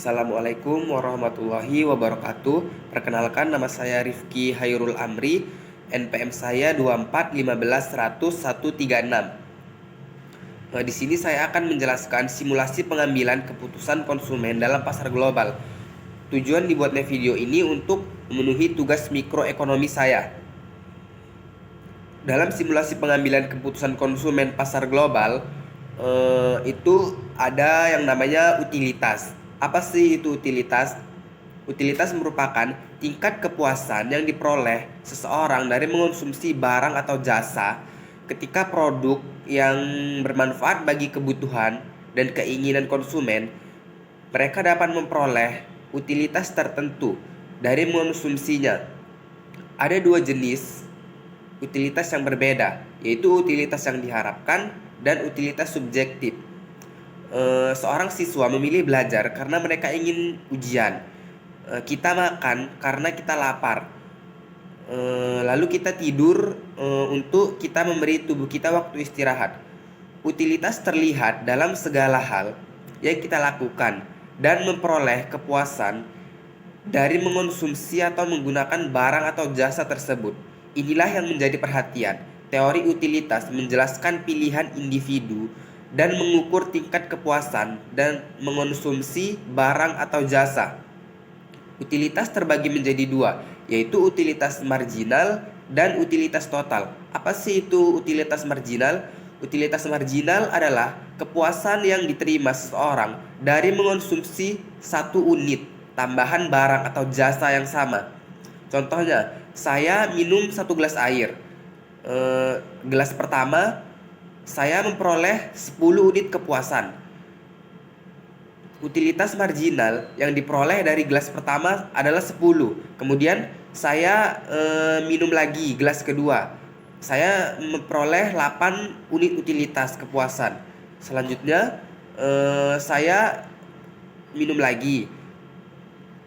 Assalamualaikum warahmatullahi wabarakatuh. Perkenalkan, nama saya Rifki Hairul Amri. NPM saya 24 15 100 136. Di sini saya akan menjelaskan simulasi pengambilan keputusan konsumen dalam pasar global. Tujuan dibuatnya video ini untuk memenuhi tugas mikroekonomi saya. Dalam simulasi pengambilan keputusan konsumen pasar global, itu ada yang namanya utilitas. Apa sih itu utilitas? Utilitas merupakan tingkat kepuasan yang diperoleh seseorang dari mengonsumsi barang atau jasa ketika produk yang bermanfaat bagi kebutuhan dan keinginan konsumen. Mereka dapat memperoleh utilitas tertentu dari mengonsumsinya. Ada dua jenis utilitas yang berbeda, yaitu utilitas yang diharapkan dan utilitas subjektif. Seorang siswa memilih belajar karena mereka ingin ujian. Kita makan karena kita lapar. Lalu kita tidur untuk kita memberi tubuh kita waktu istirahat. Utilitas terlihat dalam segala hal yang kita lakukan dan memperoleh kepuasan dari mengonsumsi atau menggunakan barang atau jasa tersebut. Inilah yang menjadi perhatian. Teori utilitas menjelaskan pilihan individu dan mengukur tingkat kepuasan dan mengonsumsi barang atau jasa. Utilitas terbagi menjadi dua, yaitu utilitas marginal dan utilitas total. Apa sih itu utilitas marginal? Utilitas marginal adalah kepuasan yang diterima seseorang dari mengonsumsi satu unit tambahan barang atau jasa yang sama. Contohnya, saya minum satu gelas air. Gelas pertama saya memperoleh 10 unit kepuasan. Utilitas marginal yang diperoleh dari gelas pertama adalah 10. Kemudian saya minum lagi gelas kedua. Saya memperoleh 8 unit utilitas kepuasan. Selanjutnya saya minum lagi.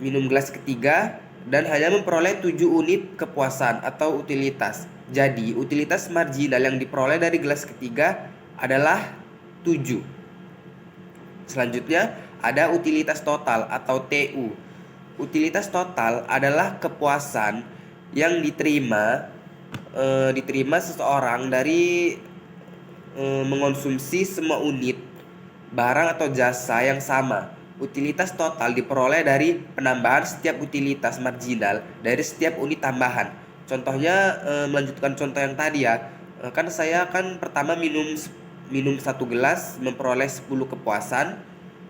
Minum gelas ketiga dan hanya memperoleh 7 unit kepuasan atau utilitas. Jadi, utilitas marginal yang diperoleh dari gelas ketiga adalah 7. Selanjutnya, ada utilitas total atau TU. Utilitas total adalah kepuasan yang diterima seseorang dari mengonsumsi semua unit barang atau jasa yang sama. Utilitas total diperoleh dari penambahan setiap utilitas marginal dari setiap unit tambahan. Contohnya, melanjutkan contoh yang tadi ya. Kan saya kan pertama minum satu gelas memperoleh 10 kepuasan.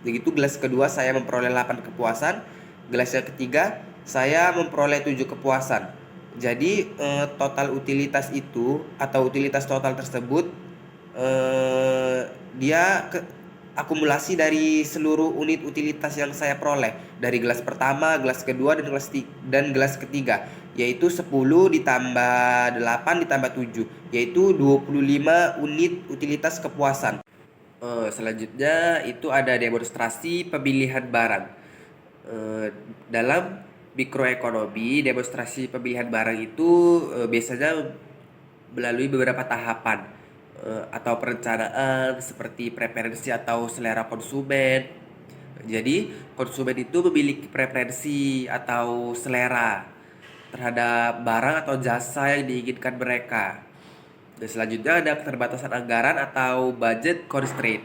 Begitu gelas kedua saya memperoleh 8 kepuasan. Gelas yang ketiga saya memperoleh 7 kepuasan. Jadi total utilitas itu atau utilitas total tersebut dia akumulasi dari seluruh unit utilitas yang saya peroleh dari gelas pertama, gelas kedua, dan gelas ketiga, yaitu 10 ditambah 8 ditambah 7, yaitu 25 unit utilitas kepuasan. Selanjutnya itu ada demonstrasi pemilihan barang. Dalam mikroekonomi, demonstrasi pemilihan barang itu biasanya melalui beberapa tahapan atau perencanaan seperti preferensi atau selera konsumen. Jadi, konsumen itu memiliki preferensi atau selera terhadap barang atau jasa yang diinginkan mereka. Dan selanjutnya ada keterbatasan anggaran atau budget constraint.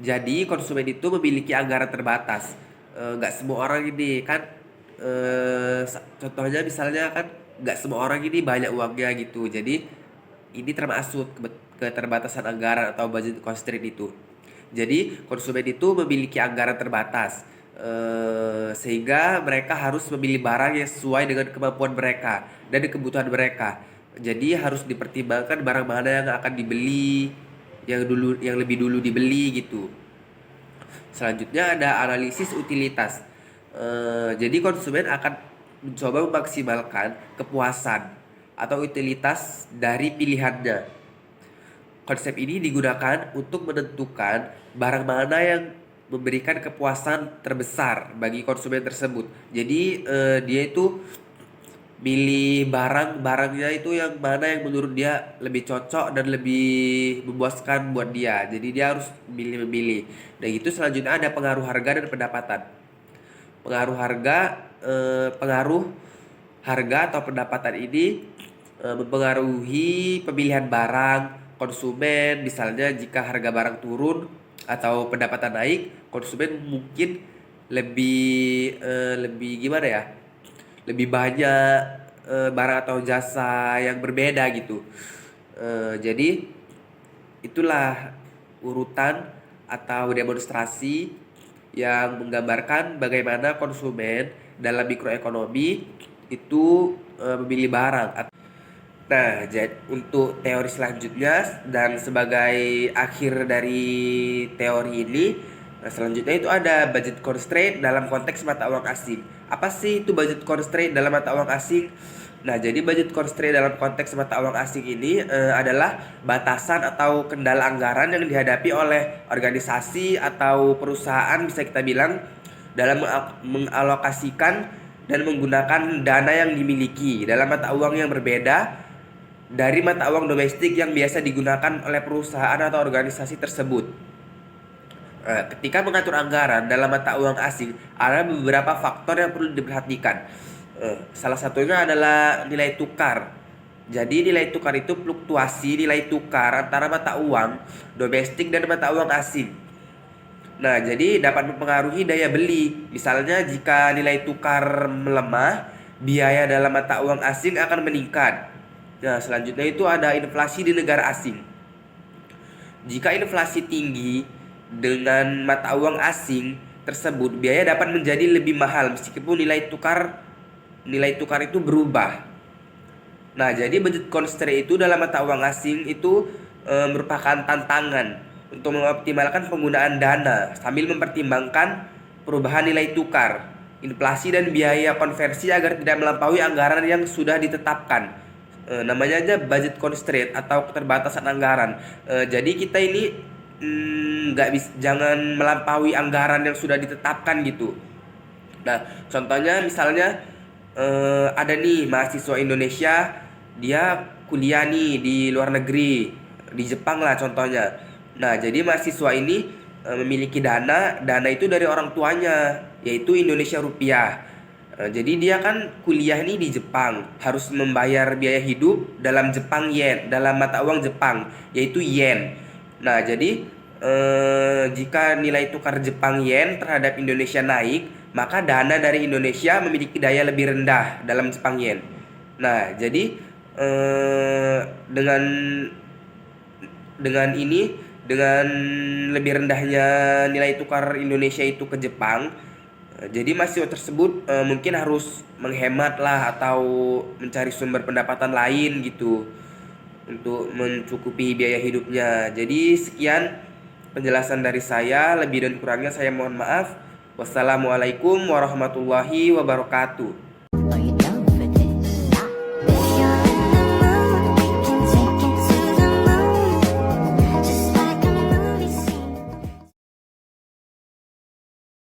Jadi, konsumen itu memiliki anggaran terbatas. Nggak semua orang ini kan, contohnya misalnya kan nggak semua orang ini banyak uangnya gitu. Jadi ini termasuk keterbatasan anggaran atau budget constraint itu. Jadi konsumen itu memiliki anggaran terbatas, sehingga mereka harus memilih barang yang sesuai dengan kemampuan mereka dan kebutuhan mereka. Jadi harus dipertimbangkan barang mana yang akan dibeli, yang lebih dulu dibeli gitu. Selanjutnya ada analisis utilitas. Jadi konsumen akan mencoba memaksimalkan kepuasan atau utilitas dari pilihannya. Konsep ini digunakan untuk menentukan barang mana yang memberikan kepuasan terbesar bagi konsumen tersebut. Jadi dia itu milih barangnya itu yang mana yang menurut dia lebih cocok dan lebih memuaskan buat dia. Jadi dia harus memilih. Dan itu selanjutnya ada pengaruh harga dan pendapatan. Pengaruh harga atau pendapatan ini mempengaruhi pemilihan barang konsumen. Misalnya jika harga barang turun atau pendapatan naik, konsumen mungkin lebih gimana ya? Lebih banyak barang atau jasa yang berbeda gitu. Jadi itulah urutan atau demonstrasi yang menggambarkan bagaimana konsumen dalam mikroekonomi itu memilih barang. Nah, jadi untuk teori selanjutnya dan sebagai akhir dari teori ini, nah selanjutnya itu ada budget constraint dalam konteks mata uang asing. Apa sih itu budget constraint dalam mata uang asing? Nah, jadi budget constraint dalam konteks mata uang asing ini adalah batasan atau kendala anggaran yang dihadapi oleh organisasi atau perusahaan, bisa kita bilang, dalam mengalokasikan dan menggunakan dana yang dimiliki dalam mata uang yang berbeda dari mata uang domestik yang biasa digunakan oleh perusahaan atau organisasi tersebut. Ketika mengatur anggaran dalam mata uang asing, ada beberapa faktor yang perlu diperhatikan. Salah satunya adalah nilai tukar. Jadi nilai tukar itu fluktuasi nilai tukar antara mata uang domestik dan mata uang asing. Nah, jadi dapat mempengaruhi daya beli. Misalnya jika nilai tukar melemah, biaya dalam mata uang asing akan meningkat. Nah, selanjutnya itu ada inflasi di negara asing. Jika inflasi tinggi dengan mata uang asing tersebut, biaya dapat menjadi lebih mahal meskipun nilai tukar itu berubah. Nah, jadi budget constraint itu dalam mata uang asing itu merupakan tantangan untuk mengoptimalkan penggunaan dana sambil mempertimbangkan perubahan nilai tukar, inflasi dan biaya konversi agar tidak melampaui anggaran yang sudah ditetapkan. Namanya aja budget constraint atau keterbatasan anggaran. Jadi kita ini nggak bisa, jangan melampaui anggaran yang sudah ditetapkan gitu. Nah, contohnya misalnya ada nih mahasiswa Indonesia, dia kuliah nih di luar negeri, di Jepang lah contohnya. Nah, jadi mahasiswa ini memiliki dana itu dari orang tuanya, yaitu Indonesia rupiah. Jadi dia kan kuliah nih di Jepang, harus membayar biaya hidup dalam Jepang yen, dalam mata uang Jepang, yaitu yen. Nah, jadi jika nilai tukar Jepang yen terhadap Indonesia naik, maka dana dari Indonesia memiliki daya lebih rendah dalam Jepang yen. Nah, jadi eh, dengan dengan ini dengan lebih rendahnya nilai tukar Indonesia itu ke Jepang, jadi mahasiswa tersebut mungkin harus menghemat lah atau mencari sumber pendapatan lain gitu untuk mencukupi biaya hidupnya. Jadi sekian penjelasan dari saya, lebih dan kurangnya saya mohon maaf. Wassalamualaikum warahmatullahi wabarakatuh.